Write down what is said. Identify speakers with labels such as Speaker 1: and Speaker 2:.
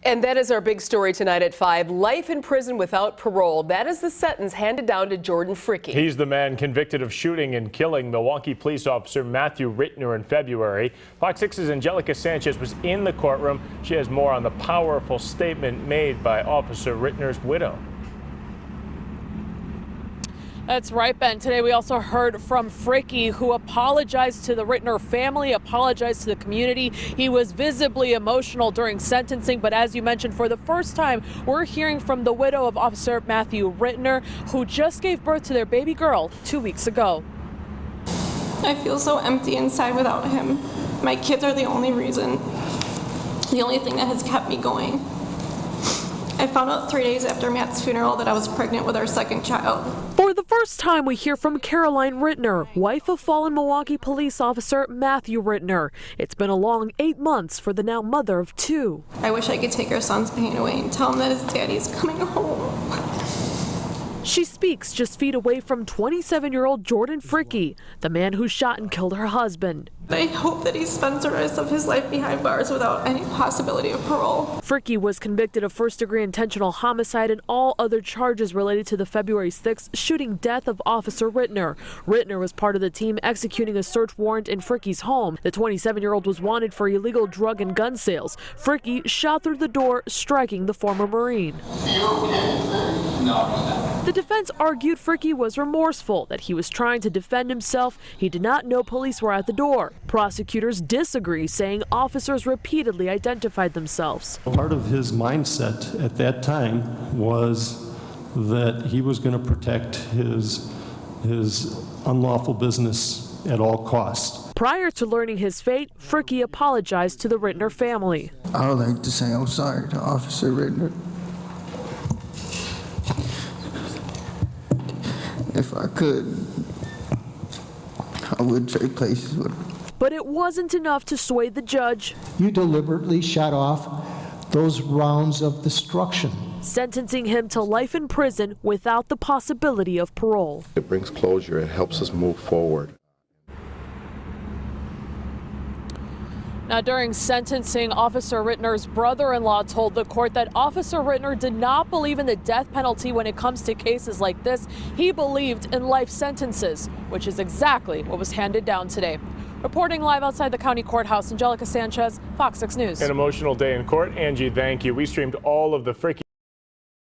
Speaker 1: And that is our big story tonight at 5. Life in prison without parole. That is the sentence handed down to Jordan Fricke.
Speaker 2: He's the man convicted of shooting and killing Milwaukee police officer Matthew Rittner in February. Fox 6's Angelica Sanchez was in the courtroom. She has more on the powerful statement made by Officer Rittner's widow.
Speaker 3: That's right, Ben. Today we also heard from Fricke, who apologized to the Rittner family, apologized to the community. He was visibly emotional during sentencing, but as you mentioned, for the first time, we're hearing from the widow of Officer Matthew Rittner, who just gave birth to their baby girl 2 weeks ago.
Speaker 4: I feel so empty inside without him. My kids are the only reason, the only thing that has kept me going. I found out 3 days after Matt's funeral that I was pregnant with our second child.
Speaker 3: For the first time, we hear from Caroline Rittner, wife of fallen Milwaukee police officer Matthew Rittner. It's been a long 8 months for the now mother of 2.
Speaker 4: I wish I could take our son's pain away and tell him that his daddy's coming home.
Speaker 3: She speaks just feet away from 27-year-old Jordan Fricke, the man who shot and killed her husband.
Speaker 4: I hope that he spends the rest of his life behind bars without any possibility of parole.
Speaker 3: Fricke was convicted of first-degree intentional homicide and all other charges related to the February 6th shooting death of Officer Rittner. Rittner was part of the team executing a search warrant in Fricke's home. The 27-year-old was wanted for illegal drug and gun sales. Fricke shot through the door, striking the former Marine. The defense argued Fricke was remorseful, that he was trying to defend himself. He did not know police were at the door. Prosecutors disagree, saying officers repeatedly identified themselves.
Speaker 5: Part of his mindset at that time was that he was going to protect his unlawful business at all costs.
Speaker 3: Prior to learning his fate, Fricke apologized to the Rittner family.
Speaker 6: I would like to say I'm sorry to Officer Rittner. If I could, I would trade places with him.
Speaker 3: But it wasn't enough to sway the judge.
Speaker 7: You deliberately shot off those rounds of destruction,
Speaker 3: sentencing him to life in prison without the possibility of parole.
Speaker 8: It brings closure. It helps us move forward.
Speaker 3: Now, during sentencing, Officer Rittner's brother-in-law told the court that Officer Rittner did not believe in the death penalty when it comes to cases like this. He believed in life sentences, which is exactly what was handed down today. Reporting live outside the county courthouse, Angelica Sanchez, Fox 6 News.
Speaker 2: An emotional day in court. Angie, thank you. We streamed all of the Fricke